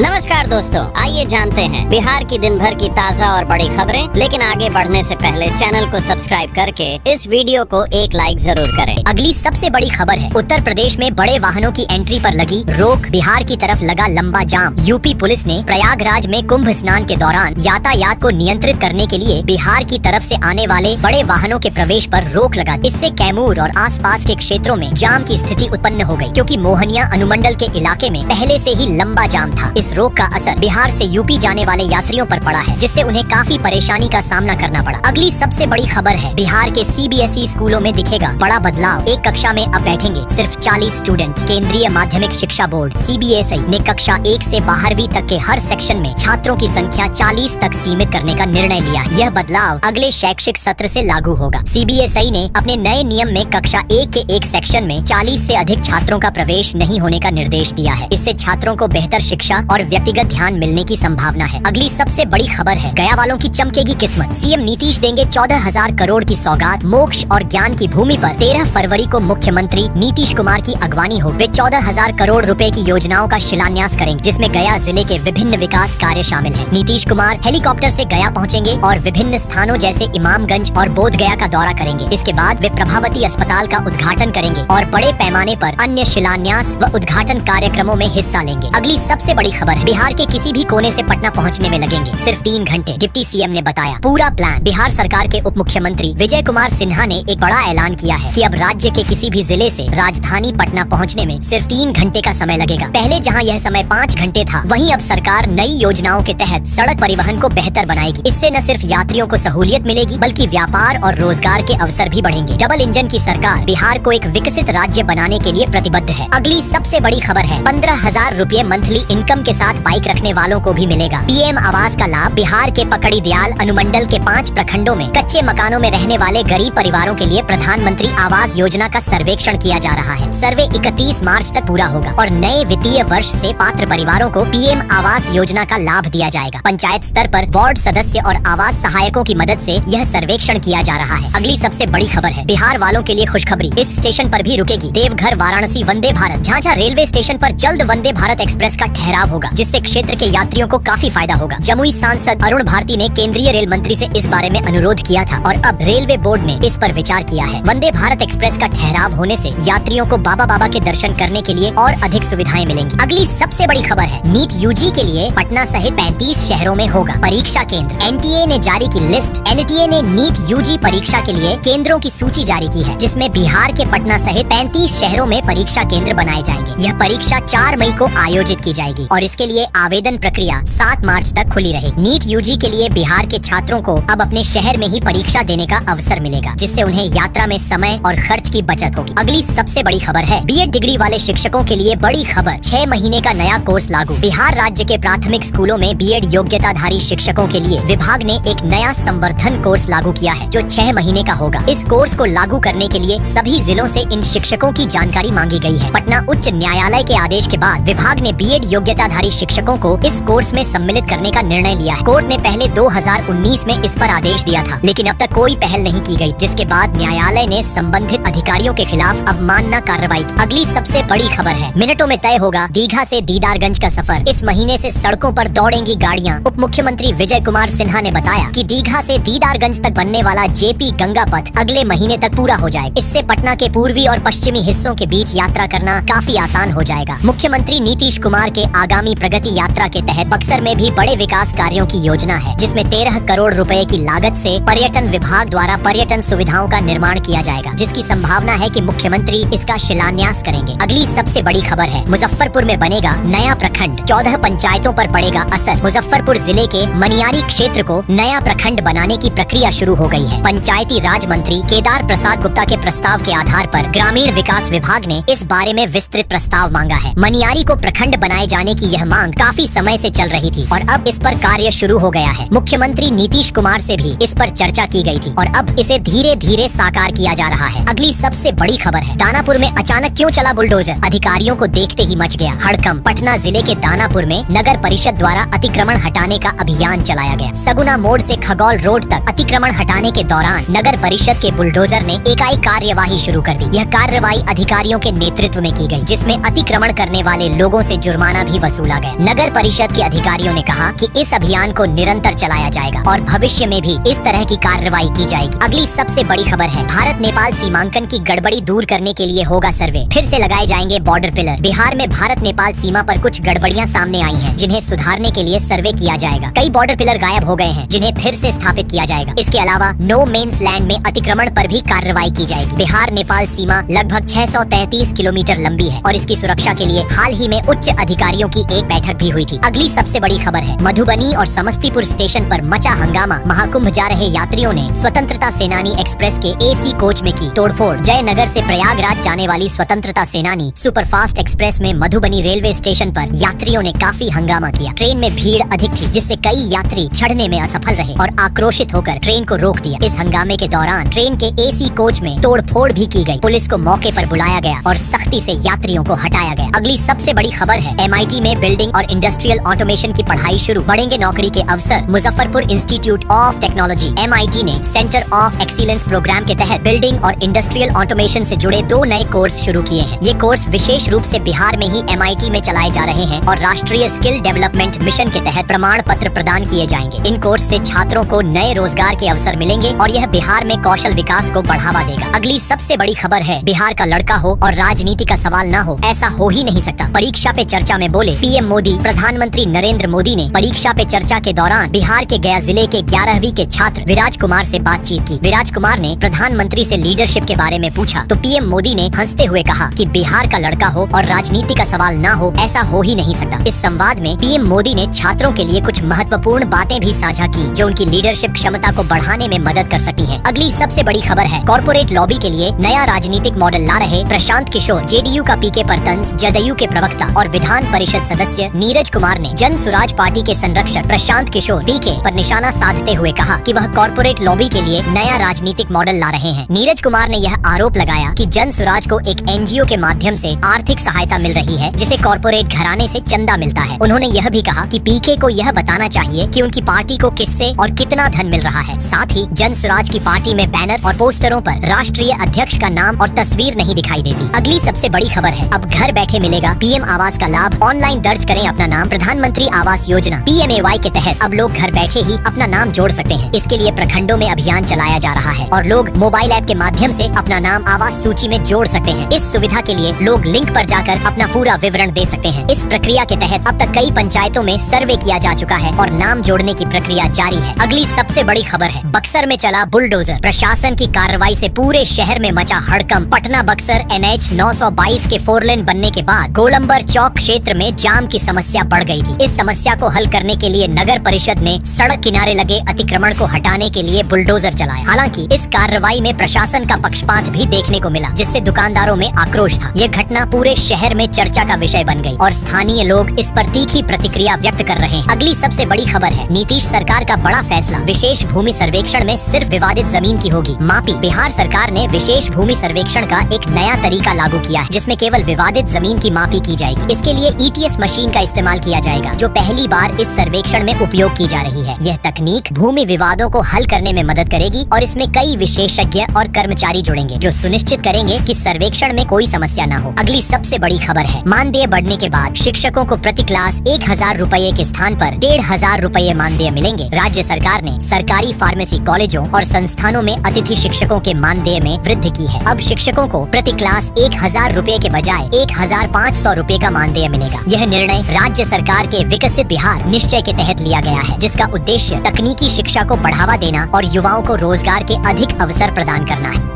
नमस्कार दोस्तों, आइए जानते हैं बिहार की दिन भर की ताज़ा और बड़ी खबरें। लेकिन आगे बढ़ने से पहले चैनल को सब्सक्राइब करके इस वीडियो को एक लाइक जरूर करें। अगली सबसे बड़ी खबर है, उत्तर प्रदेश में बड़े वाहनों की एंट्री पर लगी रोक, बिहार की तरफ लगा लंबा जाम। यूपी पुलिस ने प्रयागराज में कुंभ स्नान के दौरान यातायात को नियंत्रित करने के लिए बिहार की तरफ से आने वाले बड़े वाहनों के प्रवेश पर रोक लगा। इससे कैमूर और आसपास के क्षेत्रों में जाम की स्थिति उत्पन्न हो गई, क्योंकि मोहनिया अनुमंडल के इलाके में पहले से ही लंबा जाम था। इस रोक का असर बिहार से यूपी जाने वाले यात्रियों पर पड़ा है, जिससे उन्हें काफी परेशानी का सामना करना पड़ा। अगली सबसे बड़ी खबर है, बिहार के सीबीएसई स्कूलों में दिखेगा बड़ा बदलाव। एक कक्षा में अब बैठेंगे सिर्फ 40 स्टूडेंट। केंद्रीय माध्यमिक शिक्षा बोर्ड सीबीएसई ने कक्षा 1 से 12वीं तक के हर सेक्शन में छात्रों की संख्या 40 तक सीमित करने का निर्णय लिया। यह बदलाव अगले शैक्षिक सत्र से लागू होगा। सीबीएसई ने अपने नए नियम में कक्षा 1 के एक सेक्शन में 40 से अधिक छात्रों का प्रवेश नहीं होने का निर्देश दिया है। इससे छात्रों को बेहतर शिक्षा और व्यक्तिगत ध्यान मिलने की संभावना है। अगली सबसे बड़ी खबर है, गया वालों की चमकेगी किस्मत। सीएम नीतीश देंगे 14,000 करोड़ की सौगात। मोक्ष और ज्ञान की भूमि पर 13 फरवरी को मुख्यमंत्री नीतीश कुमार की अगवानी हो। वे 14,000 करोड़ रुपए की योजनाओं का शिलान्यास करेंगे, जिसमें गया जिले के विभिन्न विकास कार्य शामिल हैं। नीतीश कुमार हेलीकॉप्टर से गया पहुंचेंगे और विभिन्न स्थानों जैसे इमामगंज और बोध गया का दौरा करेंगे। इसके बाद वे प्रभावती अस्पताल का उद्घाटन करेंगे और बड़े पैमाने पर अन्य शिलान्यास व उद्घाटन कार्यक्रमों में हिस्सा लेंगे। अगली सबसे बड़ी खबर है, बिहार के किसी भी कोने से पटना पहुंचने में लगेंगे सिर्फ 3 घंटे। डिप्टी सीएम ने बताया पूरा प्लान। बिहार सरकार के उप मुख्यमंत्री विजय कुमार सिन्हा ने एक बड़ा ऐलान किया है कि अब राज्य के किसी भी जिले से राजधानी पटना पहुंचने में सिर्फ 3 घंटे का समय लगेगा। पहले जहां यह समय 5 घंटे था, वहीं अब सरकार नई योजनाओं के तहत सड़क परिवहन को बेहतर बनाएगी। इससे न सिर्फ यात्रियों को सहूलियत मिलेगी, बल्कि व्यापार और रोजगार के अवसर भी बढ़ेंगे। डबल इंजन की सरकार बिहार को एक विकसित राज्य बनाने के लिए प्रतिबद्ध है। अगली सबसे बड़ी खबर है, 15,000 रुपए मंथली इनकम के साथ बाइक रखने वालों को भी मिलेगा पीएम आवास का लाभ। बिहार के पकड़ी दयाल अनुमंडल के 5 प्रखंडों में कच्चे मकानों में रहने वाले गरीब परिवारों के लिए प्रधानमंत्री आवास योजना का सर्वेक्षण किया जा रहा है। सर्वे 31 मार्च तक पूरा होगा और नए वित्तीय वर्ष से पात्र परिवारों को पीएम आवास योजना का लाभ दिया जाएगा। पंचायत स्तर पर वार्ड सदस्य और आवास सहायकों की मदद से यह सर्वेक्षण किया जा रहा है। अगली सबसे बड़ी खबर है, बिहार वालों के लिए खुशखबरी। इस स्टेशन पर भी रुकेगी देवघर वाराणसी वंदे भारत। झांझा रेलवे स्टेशन पर जल्द वंदे भारत एक्सप्रेस का ठहराव होगा, जिससे क्षेत्र के यात्रियों को काफी फायदा होगा। जमुई सांसद अरुण भारती ने केंद्रीय रेल मंत्री से इस बारे में अनुरोध किया था और अब रेलवे बोर्ड ने इस पर विचार किया है। वंदे भारत एक्सप्रेस का ठहराव होने से यात्रियों को बाबा के दर्शन करने के लिए और अधिक सुविधाएं मिलेंगी। अगली सबसे बड़ी खबर है, नीट यूजी के लिए पटना सहित 35 शहरों में होगा परीक्षा केंद्र। एनटीए ने जारी की लिस्ट। एनटीए ने नीट यूजी परीक्षा के लिए केंद्रों की सूची जारी की है, जिसमें बिहार के पटना सहित 35 शहरों में परीक्षा केंद्र बनाए जाएंगे। यह परीक्षा 4 मई को आयोजित की जाएगी और इसके लिए आवेदन प्रक्रिया 7 मार्च तक खुली रहेगी। नीट यूजी के लिए बिहार के छात्रों को अब अपने शहर में ही परीक्षा देने का अवसर मिलेगा, जिससे उन्हें यात्रा में समय और खर्च की बचत होगी। अगली सबसे बड़ी खबर है, बीएड डिग्री वाले शिक्षकों के लिए बड़ी खबर। 6 महीने का नया कोर्स लागू। बिहार राज्य के प्राथमिक स्कूलों में बीएड योग्यताधारी शिक्षकों के लिए विभाग ने एक नया संवर्धन कोर्स लागू किया है, जो 6 महीने का होगा। इस कोर्स को लागू करने के लिए सभी जिलों से इन शिक्षकों की जानकारी मांगी गई है। पटना उच्च न्यायालय के आदेश के बाद विभाग ने बीएड योग्यताधारी शिक्षकों को इस कोर्स में सम्मिलित करने का निर्णय लिया है। कोर्ट ने पहले 2019 में इस पर आदेश दिया था, लेकिन अब तक कोई पहल नहीं की गई, जिसके बाद न्यायालय ने संबंधित अधिकारियों के खिलाफ अवमानना कार्रवाई की। अगली सबसे बड़ी खबर है, मिनटों में तय होगा दीघा से दीदारगंज का सफर। इस महीने से सड़कों पर दौड़ेंगी गाड़ियां। उप मुख्यमंत्री विजय कुमार सिन्हा ने बताया कि दीघा से दीदारगंज तक बनने वाला जेपी गंगा पथ अगले महीने तक पूरा हो जाएगा। इससे पटना के पूर्वी और पश्चिमी हिस्सों के बीच यात्रा करना काफी आसान हो जाएगा। मुख्यमंत्री नीतीश कुमार के आगामी प्रगति यात्रा के तहत बक्सर में भी बड़े विकास कार्यों की योजना है, जिसमें 13 करोड़ रुपए की लागत से पर्यटन विभाग द्वारा पर्यटन सुविधाओं का निर्माण किया जाएगा, जिसकी संभावना है कि मुख्यमंत्री इसका शिलान्यास करेंगे। अगली सबसे बड़ी खबर है, मुजफ्फरपुर में बनेगा नया प्रखंड। 14 पंचायतों पर पड़ेगा असर। मुजफ्फरपुर जिले के मनियारी क्षेत्र को नया प्रखंड बनाने की प्रक्रिया शुरू हो गई है। पंचायती राज मंत्री केदार प्रसाद गुप्ता के प्रस्ताव के आधार पर ग्रामीण विकास विभाग ने इस बारे में विस्तृत प्रस्ताव मांगा है। मनियारी को प्रखंड बनाए जाने की यह मांग काफी समय से चल रही थी और अब इस पर कार्य शुरू हो गया है। मुख्यमंत्री नीतीश कुमार से भी इस पर चर्चा की गई थी और अब इसे धीरे धीरे साकार किया जा रहा है। अगली सबसे बड़ी खबर है, दानापुर में अचानक क्यों चला बुलडोजर। बुलडोजर अधिकारियों को देखते ही मच गया हड़कंप। पटना जिले के दानापुर में नगर परिषद द्वारा अतिक्रमण हटाने का अभियान चलाया गया। सगुना मोड़ से खगौल रोड तक अतिक्रमण हटाने के दौरान नगर परिषद के बुलडोजर ने एकाएक कार्यवाही शुरू कर दी। यह कार्यवाही अधिकारियों के नेतृत्व में की गई, जिसमें अतिक्रमण करने वाले लोगों से जुर्माना भी वसूला गया। नगर परिषद के अधिकारियों ने कहा कि इस अभियान को निरंतर चलाया जाएगा और भविष्य में भी इस तरह की कार्रवाई की जाएगी। अगली सबसे बड़ी खबर है, भारत नेपाल सीमांकन की गड़बड़ी दूर करने के लिए होगा सर्वे, फिर से लगाए जाएंगे बॉर्डर पिलर। बिहार में भारत नेपाल सीमा पर कुछ गड़बड़ियां सामने आई हैं, जिन्हें सुधारने के लिए सर्वे किया जाएगा। कई बॉर्डर पिलर गायब हो गए हैं, जिन्हें फिर से स्थापित किया जाएगा। इसके अलावा नो मेंस लैंड में अतिक्रमण पर भी कार्रवाई की जाएगी। बिहार नेपाल सीमा लगभग 633 किलोमीटर लंबी है और इसकी सुरक्षा के लिए हाल ही में उच्च अधिकारियों की एक बैठक भी हुई थी। अगली सबसे बड़ी खबर है, मधुबनी और समस्तीपुर स्टेशन पर मचा हंगामा। महाकुंभ जा रहे यात्रियों ने स्वतंत्रता सेनानी एक्सप्रेस के एसी कोच में की तोड़फोड़। जयनगर से प्रयागराज जाने वाली स्वतंत्रता सेनानी सुपरफास्ट एक्सप्रेस में मधुबनी रेलवे स्टेशन पर यात्रियों ने काफी हंगामा किया। ट्रेन में भीड़ अधिक थी, जिससे कई यात्री चढ़ने में असफल रहे और आक्रोशित होकर ट्रेन को रोक दिया। इस हंगामे के दौरान ट्रेन के एसी कोच में तोड़फोड़ भी की गई। पुलिस को मौके पर बुलाया गया और सख्ती से यात्रियों को हटाया गया। अगली सबसे बड़ी खबर है, MIT में बिल्डिंग और इंडस्ट्रियल ऑटोमेशन की पढ़ाई शुरू, बढ़ेंगे नौकरी के अवसर। Muzaffarpur institute of technology MIT ने सेंटर ऑफ एक्सीलेंस प्रोग्राम के तहत बिल्डिंग और इंडस्ट्रियल ऑटोमेशन से जुड़े 2 नए कोर्स शुरू किए हैं। ये कोर्स विशेष रूप से बिहार में ही MIT में चलाए जा रहे हैं और राष्ट्रीय स्किल डेवलपमेंट मिशन के तहत प्रमाण पत्र प्रदान किए जाएंगे। इन कोर्स से छात्रों को नए रोजगार के अवसर मिलेंगे और यह बिहार में कौशल विकास को बढ़ावा देगा। अगली सबसे बड़ी खबर है, बिहार का लड़का हो और राजनीति का सवाल न हो, ऐसा हो ही नहीं सकता। परीक्षा पे चर्चा में बोले PM मोदी। प्रधानमंत्री नरेंद्र मोदी ने परीक्षा पे चर्चा के दौरान बिहार के गया जिले के 11वीं के छात्र विराज कुमार से बातचीत की। विराज कुमार ने प्रधानमंत्री से लीडरशिप के बारे में पूछा तो PM मोदी ने हंसते हुए कहा कि बिहार का लड़का हो और राजनीति का सवाल न हो, ऐसा हो ही नहीं सकता। इस संवाद में PM मोदी ने छात्रों के लिए कुछ महत्वपूर्ण बातें भी साझा की, जो उनकी लीडरशिप क्षमता को बढ़ाने में मदद कर सकती हैं। अगली सबसे बड़ी खबर है, कॉर्पोरेट लॉबी के लिए नया राजनीतिक मॉडल ला रहे प्रशांत किशोर। JDU का PK परतंस, जदयू के प्रवक्ता और विधान परिषद सदस्य नीरज कुमार ने जन सुराज पार्टी के संरक्षक प्रशांत किशोर PK पर निशाना साधते हुए कहा कि वह कॉर्पोरेट लॉबी के लिए नया राजनीतिक मॉडल ला रहे हैं। नीरज कुमार ने यह आरोप लगाया कि जन सुराज को एक NGO के माध्यम से आर्थिक सहायता मिल रही है, जिसे कॉर्पोरेट घराने से चंदा मिलता है। उन्होंने यह भी कहा कि PK को यह बताना चाहिए कि उनकी पार्टी को किससे और कितना धन मिल रहा है। साथ ही जन सुराज की पार्टी में बैनर और पोस्टरों पर राष्ट्रीय अध्यक्ष का नाम और तस्वीर नहीं दिखाई देती। अगली सबसे बड़ी खबर है, अब घर बैठे मिलेगा PM आवास का लाभ। ऑनलाइन दर्ज करें अपना नाम। प्रधानमंत्री आवास योजना PMAY के तहत अब लोग घर बैठे ही अपना नाम जोड़ सकते हैं। इसके लिए प्रखंडों में अभियान चलाया जा रहा है और लोग मोबाइल ऐप के माध्यम से अपना नाम आवास सूची में जोड़ सकते हैं। इस सुविधा के लिए लोग लिंक पर जाकर अपना पूरा विवरण दे सकते हैं। इस प्रक्रिया के तहत अब तक कई पंचायतों में सर्वे किया जा चुका है और नाम जोड़ने की प्रक्रिया जारी है। अगली सबसे बड़ी खबर है, बक्सर में चला बुलडोजर। प्रशासन की कार्रवाई से पूरे शहर में मचा हड़कंप। पटना बक्सर NH 922 के 4 लेन बनने के बाद गोलंबर चौक क्षेत्र में जाम की समस्या बढ़ गई थी। इस समस्या को हल करने के लिए नगर परिषद ने सड़क किनारे लगे अतिक्रमण को हटाने के लिए बुलडोजर चलाए। हालांकि इस कार्रवाई में प्रशासन का पक्षपात भी देखने को मिला, जिससे दुकानदारों में आक्रोश था। यह घटना पूरे शहर में चर्चा का विषय बन गई और स्थानीय लोग इस पर तीखी प्रतिक्रिया व्यक्त कर रहे हैं। अगली सबसे बड़ी खबर है, नीतीश सरकार का बड़ा फैसला। विशेष भूमि सर्वेक्षण में सिर्फ विवादित जमीन की होगी मापी। बिहार सरकार ने विशेष भूमि सर्वेक्षण का एक नया तरीका लागू किया है, जिसमें केवल विवादित जमीन की मापी की जाएगी। इसके लिए ETS मशीन का इस्तेमाल किया जाएगा, जो पहली बार इस सर्वेक्षण में उपयोग की जा रही है। यह तकनीक भूमि विवादों को हल करने में मदद करेगी और इसमें कई विशेषज्ञ और कर्मचारी जुड़ेंगे, जो सुनिश्चित करेंगे कि सर्वेक्षण में कोई समस्या न हो। अगली सबसे बड़ी खबर है, मानदेय बढ़ने के बाद शिक्षकों को प्रति क्लास 1000 रुपए के स्थान पर 1500 रुपए मानदेय मिलेंगे। राज्य सरकार ने सरकारी फार्मेसी कॉलेजों और संस्थानों में अतिथि शिक्षकों के मानदेय में वृद्धि की है। अब शिक्षकों को प्रति क्लास 1000 रुपए के बजाय 1500 रुपए का मानदेय मिलेगा। यह निर्णय राज्य सरकार के विकसित बिहार निश्चय के तहत लिया गया है, जिसका उद्देश्य तकनीकी शिक्षा को बढ़ावा देना और युवाओं को रोजगार के अधिक अवसर प्रदान करना है।